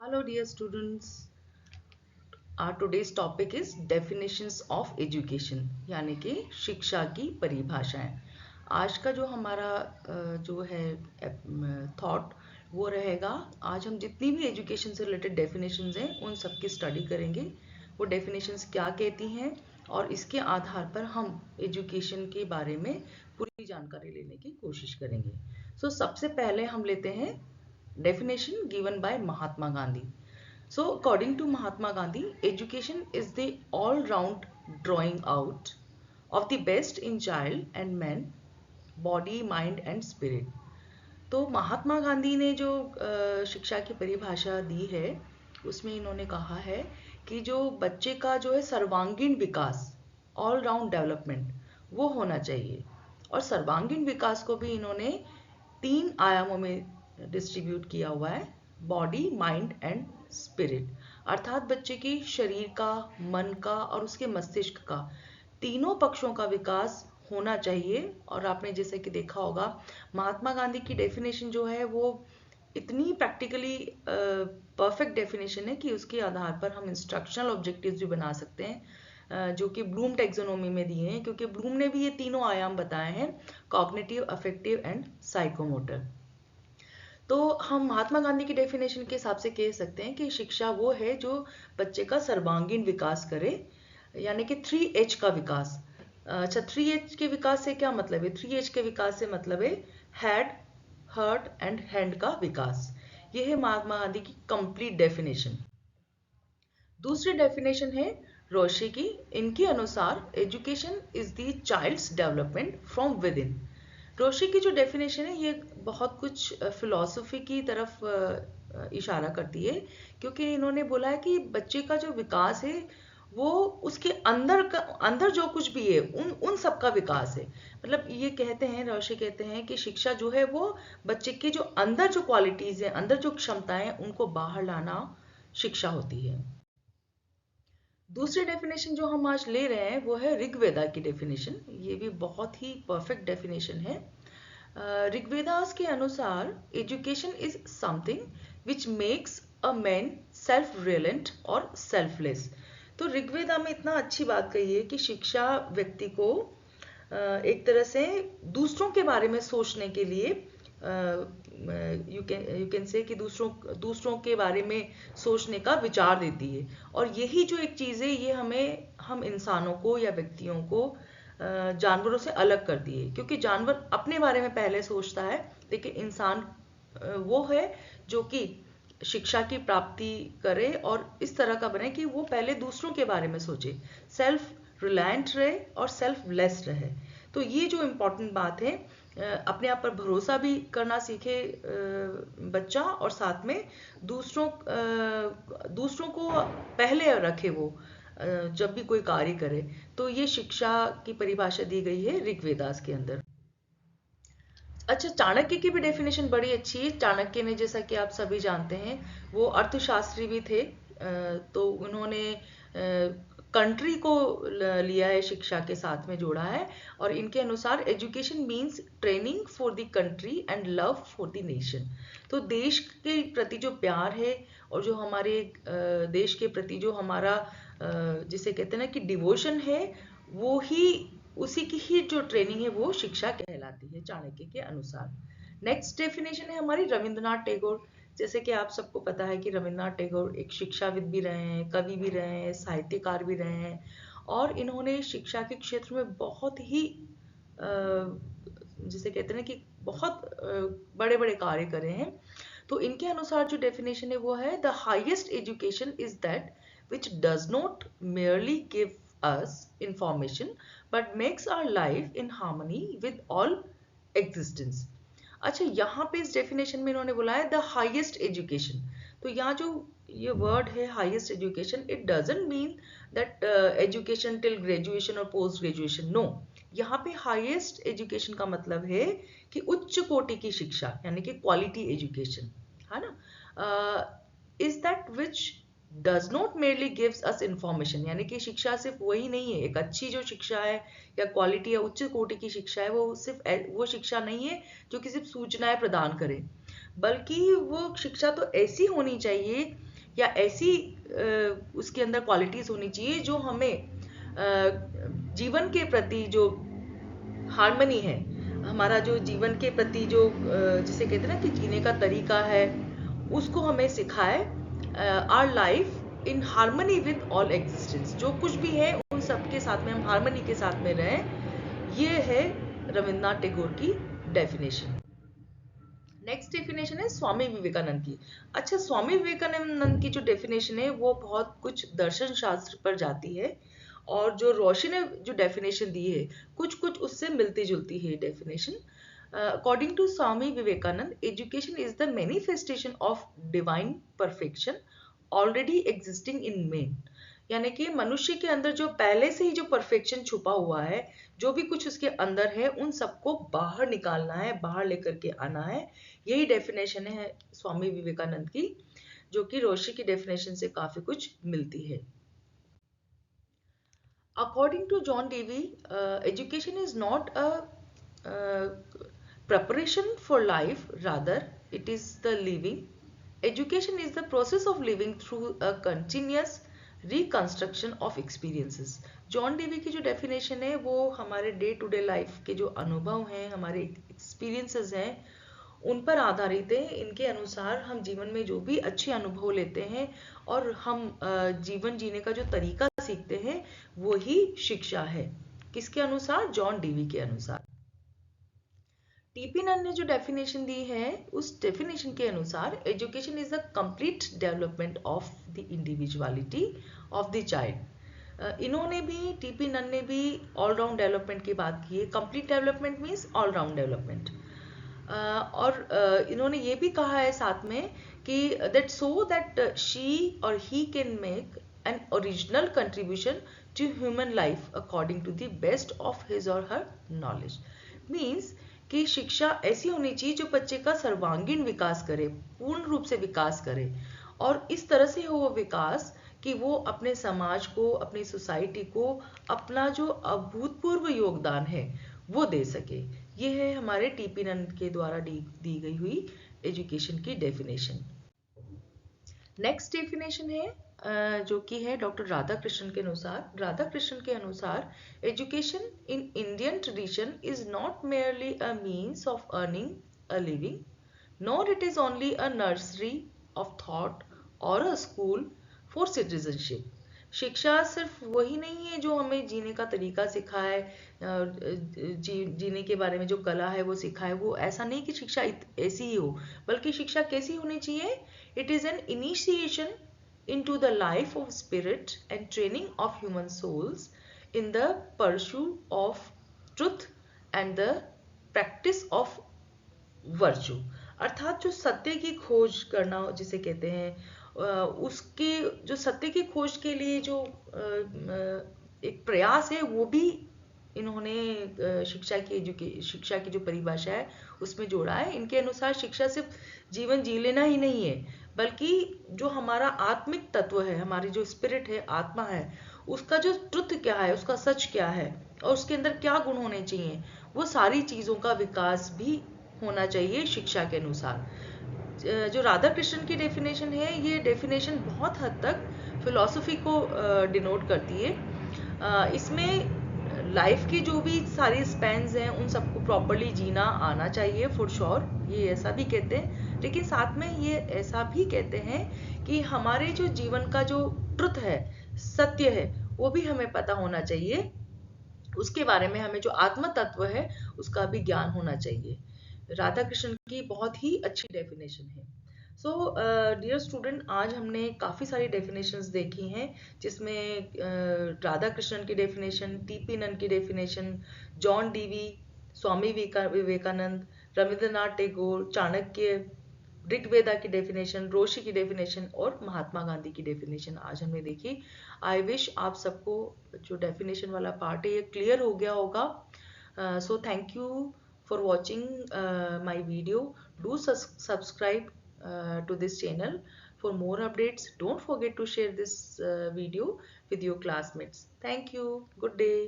Hello dear students, our today's topic is definitions of education यानी कि शिक्षा की परिभाषाएं। आज का जो हमारा जो है थॉट वो रहेगा। आज हम जितनी भी एजुकेशन से रिलेटेड डेफिनेशंस हैं उन सब की स्टडी करेंगे। वो डेफिनेशंस क्या कहती हैं और इसके आधार पर हम एजुकेशन के बारे में पूरी जानकारी लेने की कोशिश करेंगे। सबसे पहले हम लेते हैं definition given by Mahatma Gandhi. So, according to Mahatma Gandhi, education is the all-round drawing out of the best in child and man, body, mind and spirit. तो महात्मा गांधी ने जो शिक्षा की परिभाषा दी है उसमें इन्होंने कहा है कि जो बच्चे का जो है सर्वांगीण विकास, ऑल राउंड डेवलपमेंट वो होना चाहिए। और सर्वांगीण विकास को भी इन्होंने 3 आयामों में डिस्ट्रीब्यूट किया हुआ है, बॉडी, माइंड एंड स्पिरिट। अर्थात बच्चे की शरीर का, मन का और उसके मस्तिष्क का तीनों पक्षों का विकास होना चाहिए। और आपने जैसे कि देखा होगा महात्मा गांधी की डेफिनेशन जो है वो इतनी प्रैक्टिकली परफेक्ट डेफिनेशन है कि उसके आधार पर हम इंस्ट्रक्शनल ऑब्जेक्टिव्स भी बना सकते हैं, जो कि ब्लूम टेक्सोनोमी में दिए हैं, क्योंकि ब्लूम ने भी ये तीनों आयाम बताए हैं, कॉग्निटिव, अफेक्टिव एंड साइकोमोटर। तो हम महात्मा गांधी की डेफिनेशन के हिसाब से कह सकते हैं कि शिक्षा वो है जो बच्चे का सर्वांगीण विकास करे, यानी कि 3H का विकास। अच्छा, 3H के विकास से क्या मतलब है? 3H के विकास से मतलब है हेड, हार्ट एंड हैंड का विकास। ये है महात्मा गांधी की कंप्लीट डेफिनेशन। दूसरी डेफिनेशन है रोशे की। इनके अनुसार education is the child's development from within. Rousseau की जो डेफिनेशन है ये बहुत कुछ फिलॉसफी की तरफ इशारा करती है, क्योंकि इन्होंने बोला है कि बच्चे का जो विकास है वो उसके अंदर जो कुछ भी है उन सब का विकास है। मतलब ये कहते हैं, रोशे कहते हैं कि शिक्षा जो है वो बच्चे के जो अंदर जो क्वालिटीज है, अंदर जो क्षमताएं हैं उनको बाहर लाना शिक्षा होती है। दूसरी डेफिनेशन जो हम आज ले रहे हैं वो है ऋग्वेदा की डेफिनेशन। ये भी बहुत ही परफेक्ट डेफिनेशन है। ऋग्वेदास के अनुसार education is something which makes a man self reliant और सेल्फलेस। तो ऋग्वेदा में इतना अच्छी बात कही है कि शिक्षा व्यक्ति को एक तरह से दूसरों के बारे में सोचने के लिए, यू कैन से कि दूसरों के बारे में सोचने का विचार देती है। और यही जो एक चीज़ है ये हम इंसानों को या व्यक्तियों को जानवरों से अलग करती है, क्योंकि जानवर अपने बारे में पहले सोचता है, लेकिन इंसान वो है जो कि शिक्षा की प्राप्ति करे और इस तरह का बने कि वो पहले दूसरों के बारे में सोचे, सेल्फ रिलायंट रहे और सेल्फ लेस रहे। तो ये जो इम्पोर्टेंट बात है, अपने आप पर भरोसा भी करना सीखे बच्चा, और साथ में दूसरों को पहले रखे वो जब भी कोई कार्य करे। तो ये शिक्षा की परिभाषा दी गई है ऋग्वेदास के अंदर। अच्छा, चाणक्य की भी डेफिनेशन बड़ी अच्छी है। चाणक्य ने, जैसा कि आप सभी जानते हैं, वो अर्थशास्त्री भी थे। तो उन्होंने कंट्री को लिया है, शिक्षा के साथ में जोड़ा है। और इनके अनुसार education means training for the country and love for the nation. तो देश के प्रति जो प्यार है और जो हमारे देश के प्रति जो हमारा जिसे कहते हैं ना कि डिवोशन है, वो ही उसी की ही जो ट्रेनिंग है वो शिक्षा कहलाती है चाणक्य के अनुसार। नेक्स्ट डेफिनेशन है हमारी रविंद्रनाथ टैगोर। जैसे कि आप सबको पता है कि रविंद्रनाथ टैगोर एक शिक्षाविद भी रहे हैं, कवि भी रहे हैं, साहित्यकार भी रहे हैं, और इन्होंने शिक्षा के क्षेत्र में बहुत ही जिसे कहते हैं ना कि बहुत बड़े बड़े कार्य करे हैं। तो इनके अनुसार जो डेफिनेशन है वो है the highest education is that which does not merely give us information but makes our life in harmony with all existence। अच्छा, यहाँ पे इस डेफिनेशन में इन्होंने बोला है द हाईएस्ट एजुकेशन। तो यहाँ जो ये वर्ड है highest education, it doesn't mean that education till graduation और पोस्ट ग्रेजुएशन, नो। यहाँ पे हाईएस्ट एजुकेशन का मतलब है कि उच्च कोटि की शिक्षा, यानी कि क्वालिटी एजुकेशन, है ना। Is that which does not merely gives us information, यानी कि शिक्षा सिर्फ वही नहीं है। एक अच्छी जो शिक्षा है या क्वालिटी या उच्च कोटि की शिक्षा है, वो सिर्फ वो शिक्षा नहीं है जो कि सिर्फ सूचनाएं प्रदान करे, बल्कि वो शिक्षा तो ऐसी होनी चाहिए या ऐसी उसके अंदर क्वालिटीज होनी चाहिए जो हमें जीवन के प्रति जो हार्मनी है, हमारा जो जीवन के प्रति जो जिसे कहते हैं ना कि जीने का तरीका है, उसको हमें सिखाए। Our life in harmony with all existence, जो कुछ भी है उन सबके साथ में हम हार्मनी के साथ में रहें। ये है रविन्द्रनाथ टैगोर की डेफिनेशन। नेक्स्ट डेफिनेशन है स्वामी विवेकानंद की। अच्छा, स्वामी विवेकानंद की जो डेफिनेशन है वो बहुत कुछ दर्शन शास्त्र पर जाती है, और जो रोशी ने जो डेफिनेशन दी है कुछ कुछ उससे मिलती जुलती है definition. According to Swami Vivekananda, education is the manifestation of divine perfection already existing in man. यानी कि मनुष्य के अंदर जो पहले से ही जो परफेक्शन छुपा हुआ है, जो भी कुछ उसके अंदर है, उन सबको बाहर निकालना है, बाहर लेकर के आना है। यही डेफिनेशन है स्वामी विवेकानंद की, जो कि रोशी की डेफिनेशन से काफी कुछ मिलती है। According to John Dewey, education is not a preparation for life, rather it is the living. Education is the process of living through a continuous reconstruction of experiences. John Dewey की जो definition है वो हमारे day to day life के जो अनुभव हैं, हमारे एक्सपीरियंसेस हैं, उन पर आधारित है। इनके अनुसार हम जीवन में जो भी अच्छे अनुभव लेते हैं और हम जीवन जीने का जो तरीका सीखते हैं, वो ही शिक्षा है। किसके अनुसार? जॉन डीवी के अनुसार। टीपी नन ने जो डेफिनेशन दी है, उस डेफिनेशन के अनुसार education is the complete development of the individuality of the child. इन्होंने भी, टीपी नन ने भी ऑलराउंड डेवलपमेंट की बात की है। Complete development means all round development. और इन्होंने ये भी कहा है साथ में कि that so that she or he can make an original contribution to human life according to the best of his or her knowledge. Means कि शिक्षा ऐसी होनी चाहिए जो बच्चे का सर्वांगीण विकास करे, पूर्ण रूप से विकास करे, और इस तरह से हो वो विकास कि वो अपने समाज को, अपनी सोसाइटी को अपना जो अभूतपूर्व योगदान है वो दे सके। ये है हमारे टीपी नंद के द्वारा दी गई हुई एजुकेशन की डेफिनेशन। नेक्स्ट डेफिनेशन है जो कि है डॉक्टर राधा कृष्णन के अनुसार। राधा कृष्णन के अनुसार education in Indian tradition is not merely a means of earning a living, nor it is only a nursery of thought और अ स्कूल फॉर सिटीजनशिप। शिक्षा सिर्फ वही नहीं है जो हमें जीने का तरीका सिखाए, जीने के बारे में जो कला है वो सिखाए। वो ऐसा नहीं कि शिक्षा ऐसी ही हो, बल्कि शिक्षा कैसी होनी चाहिए? It is an initiation into the life of spirit and training of human souls in the pursuit of truth and the practice of virtue। अर्थात जो सत्य की खोज करना जिसे कहते हैं, उसके जो सत्य की खोज के लिए जो एक प्रयास है, वो भी इन्होंने शिक्षा की जो परिभाषा है उसमें जोड़ा है। इनके अनुसार शिक्षा सिर्फ जीवन जी लेना ही नहीं है, बल्कि जो हमारा आत्मिक तत्व है, हमारी जो स्पिरिट है, आत्मा है, उसका जो ट्रुथ क्या है, उसका सच क्या है, और उसके अंदर क्या गुण होने चाहिए, वो सारी चीजों का विकास भी होना चाहिए शिक्षा के अनुसार। जो राधा कृष्णन की डेफिनेशन है, ये डेफिनेशन बहुत हद तक फिलॉसफी को डिनोट करती है। इसमें लाइफ की जो भी सारी स्पैन्स हैं उन सबको प्रॉपरली जीना आना चाहिए, फॉर श्योर, ये ऐसा भी कहते हैं। लेकिन साथ में ये ऐसा भी कहते हैं कि हमारे जो जीवन का जो ट्रुथ है, सत्य है, वो भी हमें पता होना चाहिए। उसके बारे में हमें जो आत्म तत्व है उसका भी ज्ञान होना चाहिए। राधा कृष्ण की बहुत ही अच्छी डेफिनेशन है। सो डियर स्टूडेंट, आज हमने काफ़ी सारी डेफिनेशंस देखी हैं, जिसमें राधा कृष्णन की डेफिनेशन, टीपी नन की definition, John Dewey, Swami Vivekananda, Rabindranath Tagore, Chanakya, Rigveda की डेफिनेशन, रोशी की डेफिनेशन और महात्मा गांधी की डेफिनेशन आज हमने देखी। आई विश आप सबको जो डेफिनेशन वाला पार्ट है ये क्लियर हो गया होगा। So thank you for watching my video. Do subscribe to this channel for more updates. Don't forget to share this video with your classmates. Thank you. Good day.